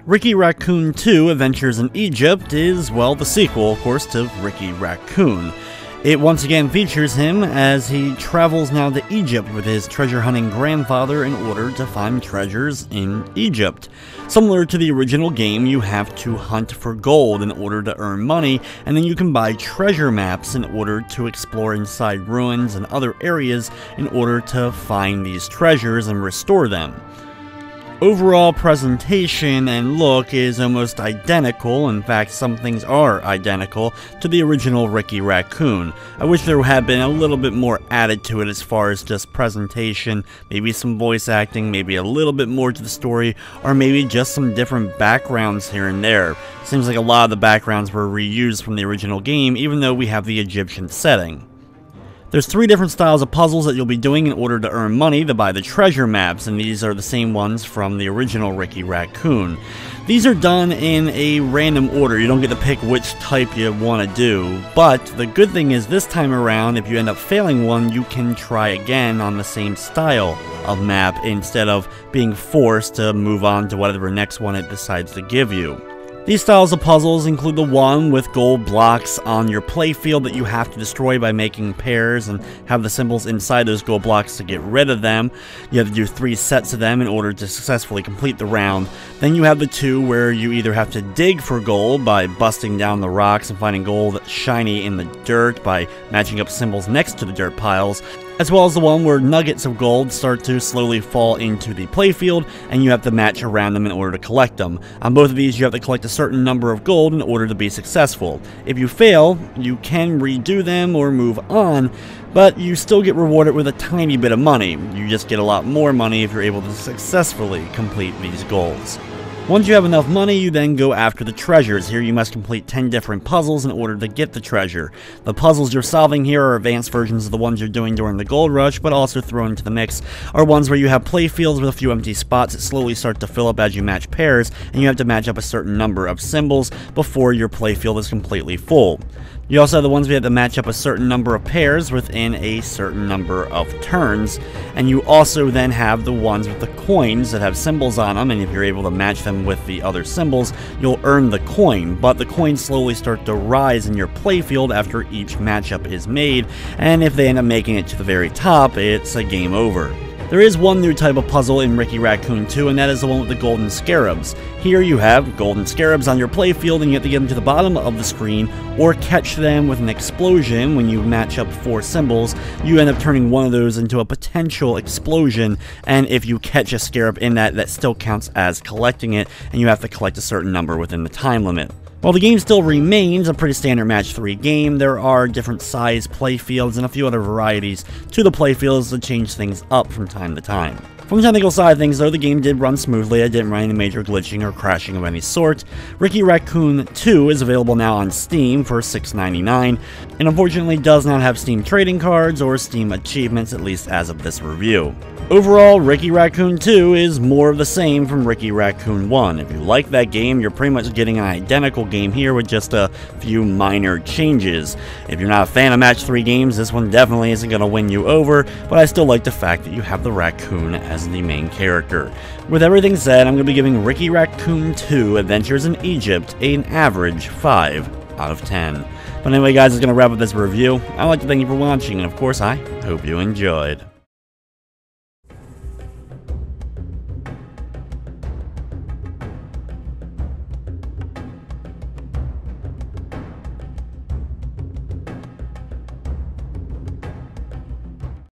Ricky Raccoon 2 Adventures in Egypt is, well, the sequel, of course, to Ricky Raccoon. It once again features him as he travels now to Egypt with his treasure-hunting grandfather in order to find treasures in Egypt. Similar to the original game, you have to hunt for gold in order to earn money, and then you can buy treasure maps in order to explore inside ruins and other areas in order to find these treasures and restore them. Overall presentation and look is almost identical. In fact, some things are identical to the original Ricky Raccoon. I wish there had been a little bit more added to it as far as just presentation, maybe some voice acting, maybe a little bit more to the story, or maybe just some different backgrounds here and there. Seems like a lot of the backgrounds were reused from the original game, even though we have the Egyptian setting. There's 3 different styles of puzzles that you'll be doing in order to earn money to buy the treasure maps, and these are the same ones from the original Ricky Raccoon. These are done in a random order. You don't get to pick which type you want to do, but the good thing is this time around, if you end up failing one, you can try again on the same style of map instead of being forced to move on to whatever next one it decides to give you. These styles of puzzles include the one with gold blocks on your playfield that you have to destroy by making pairs and have the symbols inside those gold blocks to get rid of them. You have to do 3 sets of them in order to successfully complete the round. Then you have the 2 where you either have to dig for gold by busting down the rocks and finding gold shiny in the dirt by matching up symbols next to the dirt piles, as well as the one where nuggets of gold start to slowly fall into the playfield and you have to match around them in order to collect them. On both of these you have to collect a certain number of gold in order to be successful. If you fail, you can redo them or move on, but you still get rewarded with a tiny bit of money. You just get a lot more money if you're able to successfully complete these goals. Once you have enough money, you then go after the treasures. Here you must complete 10 different puzzles in order to get the treasure. The puzzles you're solving here are advanced versions of the ones you're doing during the gold rush, but also thrown into the mix are ones where you have playfields with a few empty spots that slowly start to fill up as you match pairs, and you have to match up a certain number of symbols before your playfield is completely full. You also have the ones where you have to match up a certain number of pairs within a certain number of turns, and you also then have the ones with the coins that have symbols on them, and if you're able to match them with the other symbols, you'll earn the coin, but the coins slowly start to rise in your playfield after each matchup is made, and if they end up making it to the very top, it's a game over. There is one new type of puzzle in Ricky Raccoon 2, and that is the one with the golden scarabs. Here you have golden scarabs on your playfield, and you have to get them to the bottom of the screen, or catch them with an explosion. When you match up 4 symbols, you end up turning one of those into a potential explosion, and if you catch a scarab in that, that still counts as collecting it, and you have to collect a certain number within the time limit. While the game still remains a pretty standard match 3 game, there are different size playfields and a few other varieties to the playfields to change things up from time to time. From the technical side of things though, the game did run smoothly. I didn't run any major glitching or crashing of any sort. Ricky Raccoon 2 is available now on Steam for $6.99, and unfortunately does not have Steam trading cards or Steam achievements, at least as of this review. Overall, Ricky Raccoon 2 is more of the same from Ricky Raccoon 1. If you like that game, you're pretty much getting an identical game here with just a few minor changes. If you're not a fan of Match 3 games, this one definitely isn't going to win you over, but I still like the fact that you have the raccoon as the main character. With everything said, I'm going to be giving Ricky Raccoon 2 Adventures in Egypt an average 5 out of 10. But anyway guys, that's going to wrap up this review. I'd like to thank you for watching, and of course I hope you enjoyed.